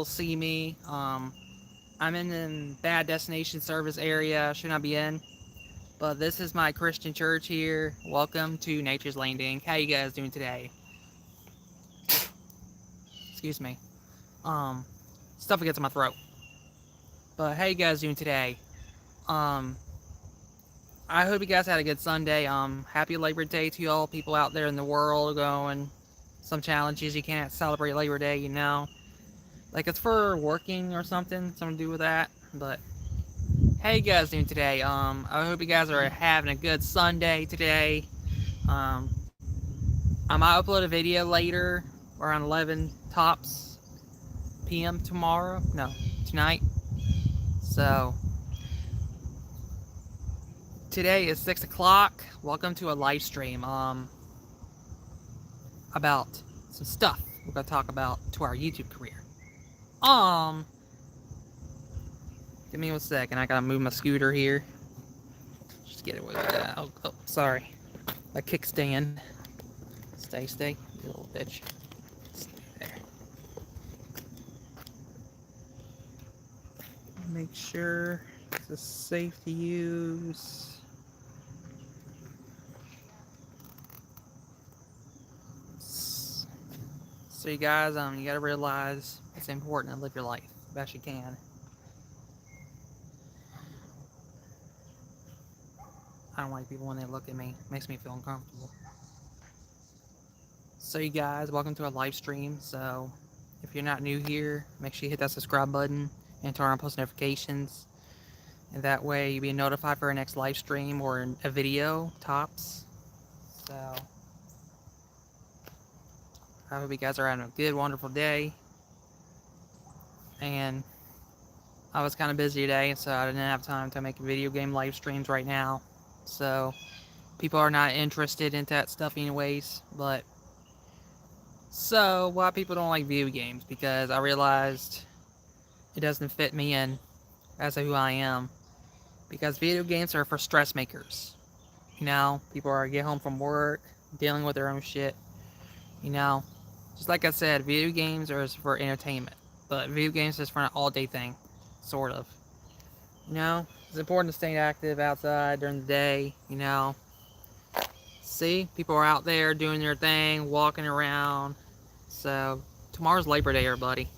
able to see me. I'm in the bad destination service area. Should not be in. But this is my Christian church here. Welcome to Nature's Landing. How you guys doing today? Excuse me. Um, Stuff gets in my throat. But how you guys doing today? Um, I hope you guys had a good Sunday. Happy Labor Day to y'all people out there in the world going some challenges you can't celebrate Labor Day, you know. Like it's for working or something to do with that. But how you guys doing today? I hope you guys are having a good Sunday today. Um, I might upload a video later around 11 tops p.m. tomorrow. No, tonight. So today is 6 o'clock. Welcome to a live stream. About some stuff we're gonna talk about to our YouTube career. Give me 1 second. I gotta move my scooter here. Just get it with that. Oh, sorry. My kickstand. Stay, you little bitch. Stay there. Make sure it's safe to use. So you guys, you gotta realize it's important to live your life the best you can. I don't like people when they look at me. It makes me feel uncomfortable. So you guys, welcome to a live stream. So if you're not new here, make sure you hit that subscribe button and turn on post notifications. And that way you'll be notified for our next live stream or a video, tops. So I hope you guys are having a good, wonderful day. And I was kind of busy today, so I didn't have time to make video game live streams right now. So people are not interested in that stuff anyways. But so why people don't like video games? Because I realized it doesn't fit me in as who I am. Because video games are for stress makers. You know, people are get home from work, dealing with their own shit. You know, just like I said, video games are for entertainment. But video games is for an all-day thing, sort of. You know, it's important to stay active outside during the day, you know. See, people are out there doing their thing, walking around. So, tomorrow's Labor Day, everybody.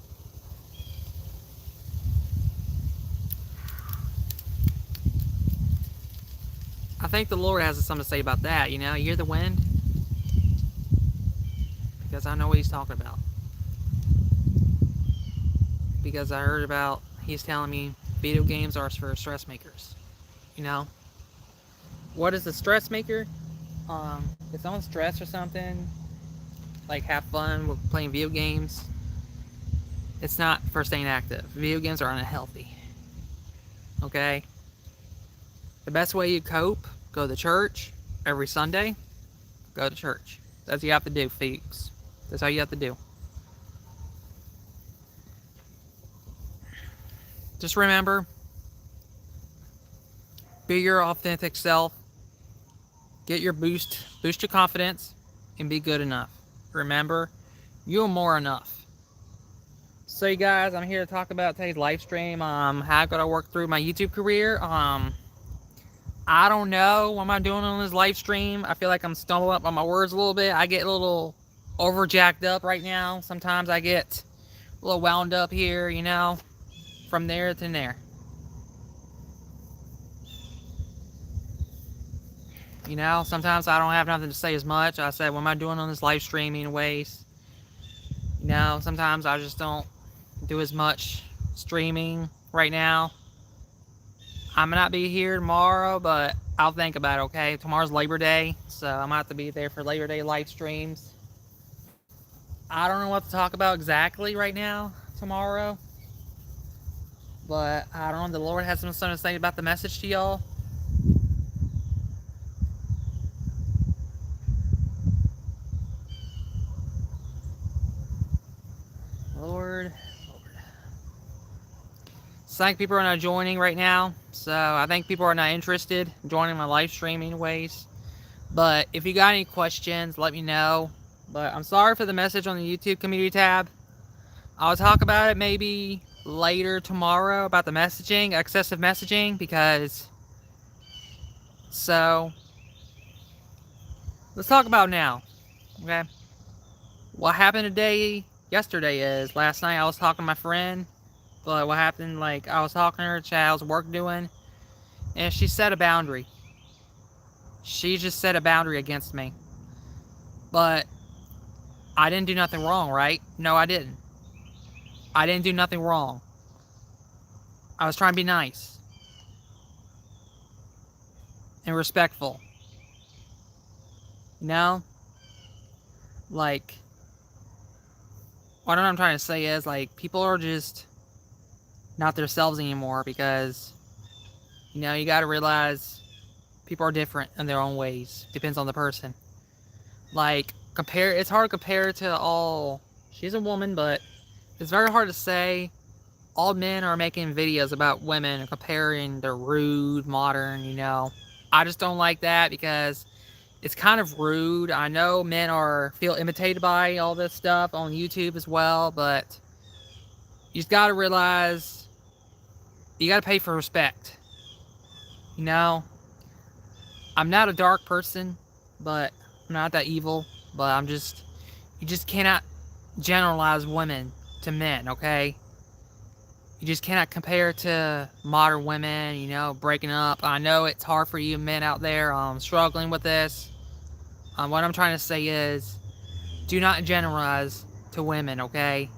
I think the Lord has something to say about that, you know. You hear the wind? Because I know what he's talking about. Because I heard about, he's telling me video games are for stress makers. You know? What is a stress maker? If someone's stressed or something, like have fun with playing video games, it's not for staying active. Video games are unhealthy. Okay? The best way you cope, go to church every Sunday. Go to church. That's what you have to do, folks. That's all you have to do. Just remember, be your authentic self. Get your boost your confidence, and be good enough. Remember, you're more enough. So you guys, I'm here to talk about today's live stream. How I gotta work through my YouTube career. I don't know what I'm doing on this live stream. I feel like I'm stumbling up on my words a little bit. I get a little over jacked up right now. Sometimes I get a little wound up here, you know, from there to there. You know, sometimes I don't have nothing to say as much. I said, what am I doing on this live stream anyways? You know, sometimes I just don't do as much streaming right now. I may not be here tomorrow, but I'll think about it, okay? Tomorrow's Labor Day, so I'm going to have to be there for Labor Day live streams. I don't know what to talk about exactly right now, tomorrow. But I don't know, the Lord has something to say about the message to y'all. Lord. So I think people are not joining right now. So I think people are not interested in joining my live stream anyways. But if you got any questions, let me know. But I'm sorry for the message on the YouTube community tab. I'll talk about it maybe later tomorrow about the messaging, excessive messaging, because so let's talk about now. Okay. What happened yesterday is last night I was talking to my friend, but what happened, like, I was talking to her, how's work doing, and she set a boundary. She just set a boundary against me. But I didn't do nothing wrong, right? No, I didn't. I didn't do nothing wrong. I was trying to be nice and respectful. You know? Like, what I'm trying to say is, like, people are just not themselves anymore because, you know, you gotta realize people are different in their own ways. Depends on the person. Like, it's hard to compare to all, she's a woman, but it's very hard to say all men are making videos about women and comparing they're rude, modern, you know. I just don't like that because it's kind of rude. I know men feel imitated by all this stuff on YouTube as well, but you just gotta realize you gotta pay for respect. You know, I'm not a dark person, but I'm not that evil, but you just cannot generalize women to men, okay? You just cannot compare to modern women, you know, breaking up. I know it's hard for you men out there struggling with this. What I'm trying to say is, do not generalize to women, okay?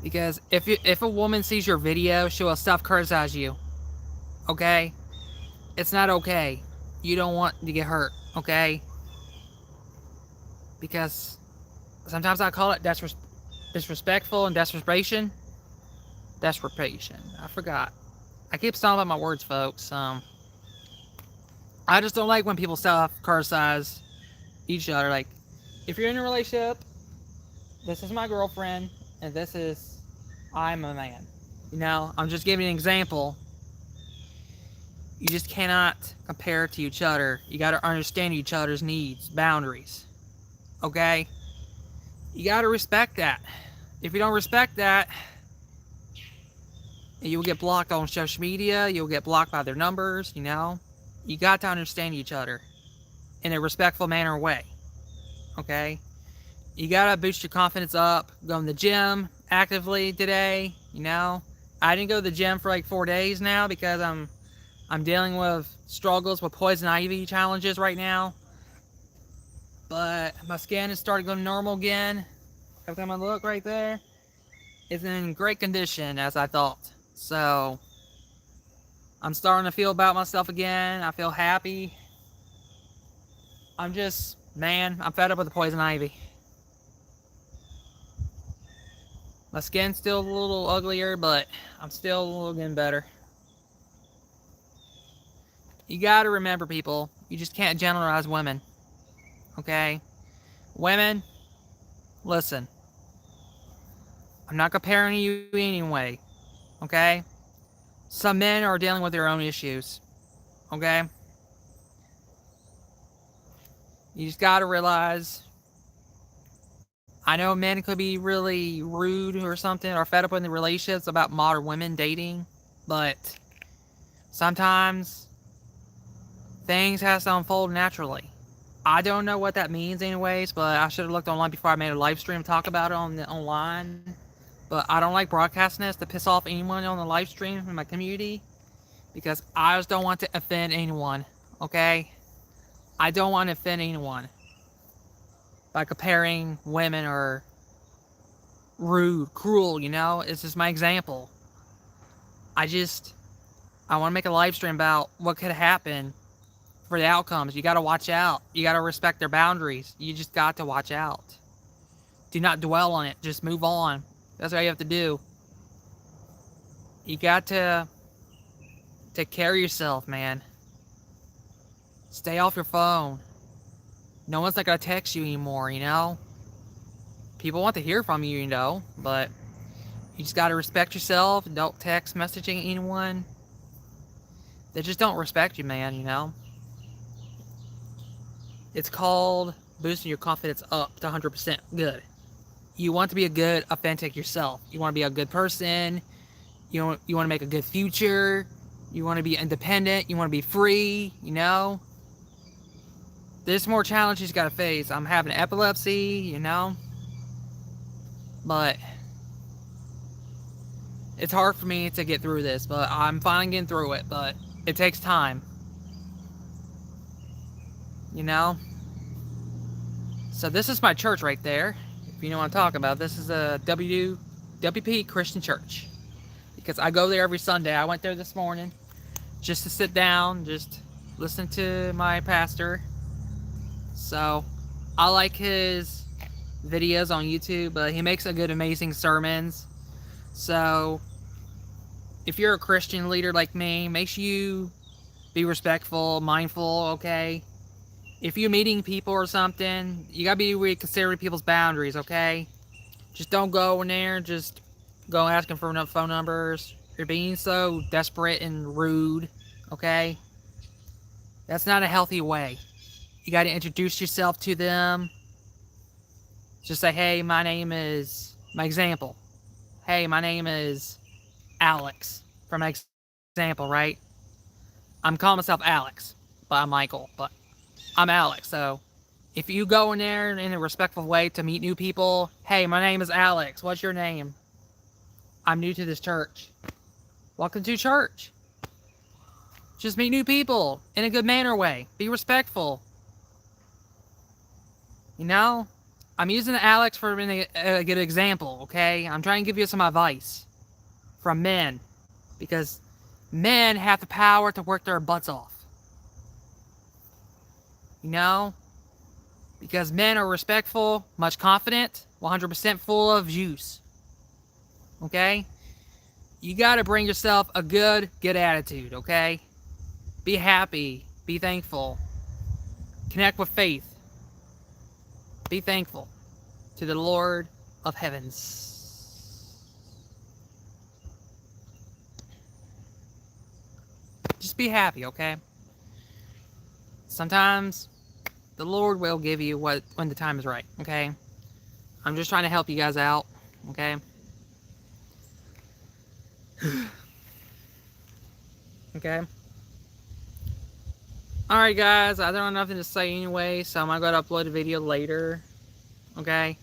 Because if a woman sees your video, she will self-criticize you, okay? It's not okay. You don't want to get hurt, okay? Because sometimes I call it disrespectful and desperation. Desperation. I forgot. I keep stumbling about my words, folks. I just don't like when people self-criticize each other. Like, if you're in a relationship, this is my girlfriend, and I'm a man. You know, I'm just giving an example. You just cannot compare to each other. You gotta understand each other's needs, boundaries. Okay? You gotta respect that. If you don't respect that, you will get blocked on social media. You'll get blocked by their numbers, you know? You got to understand each other in a respectful manner way. Okay? You got to boost your confidence up. Going to the gym actively today, you know? I didn't go to the gym for like 4 days now because I'm dealing with struggles with poison ivy challenges right now. But my skin has started going normal again. Every time I look right there, it's in great condition as I thought. So, I'm starting to feel about myself again. I feel happy. I'm fed up with the poison ivy. My skin's still a little uglier, but I'm still a little getting better. You gotta remember, people, you just can't generalize women. Okay? Women, listen. I'm not comparing you anyway. Okay? Some men are dealing with their own issues. Okay? You just gotta realize, I know men could be really rude or something, or fed up in the relationships about modern women dating, but sometimes things have to unfold naturally. I don't know what that means anyways, but I should have looked online before I made a live stream to talk about it online. But I don't like broadcasting this to piss off anyone on the live stream in my community, because I just don't want to offend anyone, okay? I don't want to offend anyone by comparing women or rude, cruel, you know? It's just my example. I want to make a live stream about what could happen for the outcomes. You got to watch out. You got to respect their boundaries. You just got to watch out. Do not dwell on it. Just move on. That's what you have to do. You got to take care of yourself, man. Stay off your phone. No one's not going to text you anymore, you know? People want to hear from you, you know, but you just got to respect yourself. Don't text messaging anyone. They just don't respect you, man, you know? It's called boosting your confidence up to 100%. Good. You want to be a good, authentic yourself. You want to be a good person. You want to make a good future. You want to be independent. You want to be free, you know? There's more challenges you got to face. I'm having epilepsy, you know? But it's hard for me to get through this, but I'm finally getting through it, but it takes time. You know? So this is my church right there. If you know what I'm talking about. This is a WP Christian Church. Because I go there every Sunday. I went there this morning just to sit down, just listen to my pastor. So I like his videos on YouTube, but he makes a good, amazing sermons. So if you're a Christian leader like me, make sure you be respectful, mindful, okay? If you're meeting people or something, you gotta be really considering people's boundaries, okay? Just don't go in there, just go asking for phone numbers. You're being so desperate and rude, okay? That's not a healthy way. You gotta introduce yourself to them. Just say, hey, my name is, my example. Hey, my name is Alex, for my example, right? I'm calling myself Alex, but I'm Michael, but I'm Alex. So if you go in there in a respectful way to meet new people, hey, my name is Alex. What's your name? I'm new to this church. Welcome to church. Just meet new people in a good manner way. Be respectful. You know? I'm using Alex for a good example, okay? I'm trying to give you some advice from men. Because men have the power to work their butts off. You know? Because men are respectful, much confident, 100% full of juice. Okay? You gotta bring yourself a good attitude, okay? Be happy. Be thankful. Connect with faith. Be thankful to the Lord of heavens. Just be happy, okay? Sometimes the Lord will give you when the time is right, okay? I'm just trying to help you guys out, okay? Okay? Alright guys, I don't have nothing to say anyway, so I'm going to upload a video later, okay?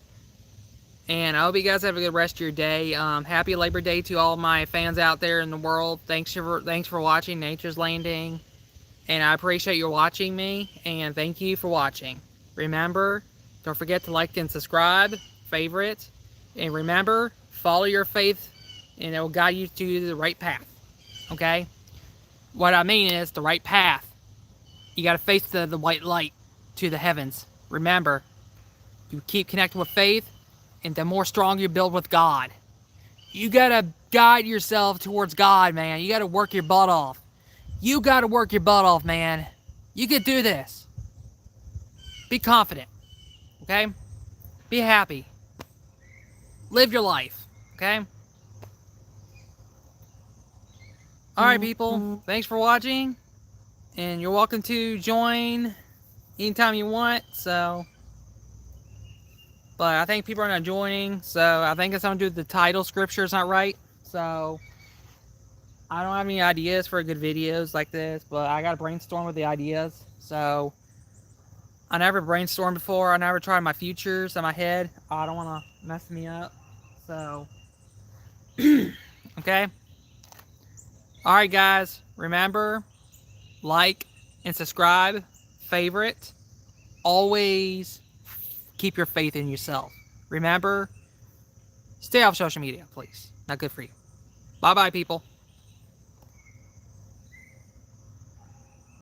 And I hope you guys have a good rest of your day. Happy Labor Day to all my fans out there in the world. Thanks for watching Nature's Landing. And I appreciate you watching me, and thank you for watching. Remember, don't forget to like and subscribe, favorite, and remember, follow your faith, and it will guide you to the right path, okay? What I mean is, the right path. You gotta face the white light to the heavens. Remember, you keep connecting with faith, and the more strong you build with God. You gotta guide yourself towards God, man. You gotta work your butt off. You gotta work your butt off, man. You can do this. Be confident, okay? Be happy. Live your life, okay? Alright, people. Thanks for watching. And you're welcome to join anytime you want, so... But I think people are not joining, so I think it's going to do the title scripture is not right. So, I don't have any ideas for good videos like this, but I got to brainstorm with the ideas. So, I never brainstormed before. I never tried my futures in my head. I don't want to mess me up. So, okay. Alright guys, remember, like and subscribe, favorite, always keep your faith in yourself. Remember, stay off social media, please. Not good for you. Bye-bye, people.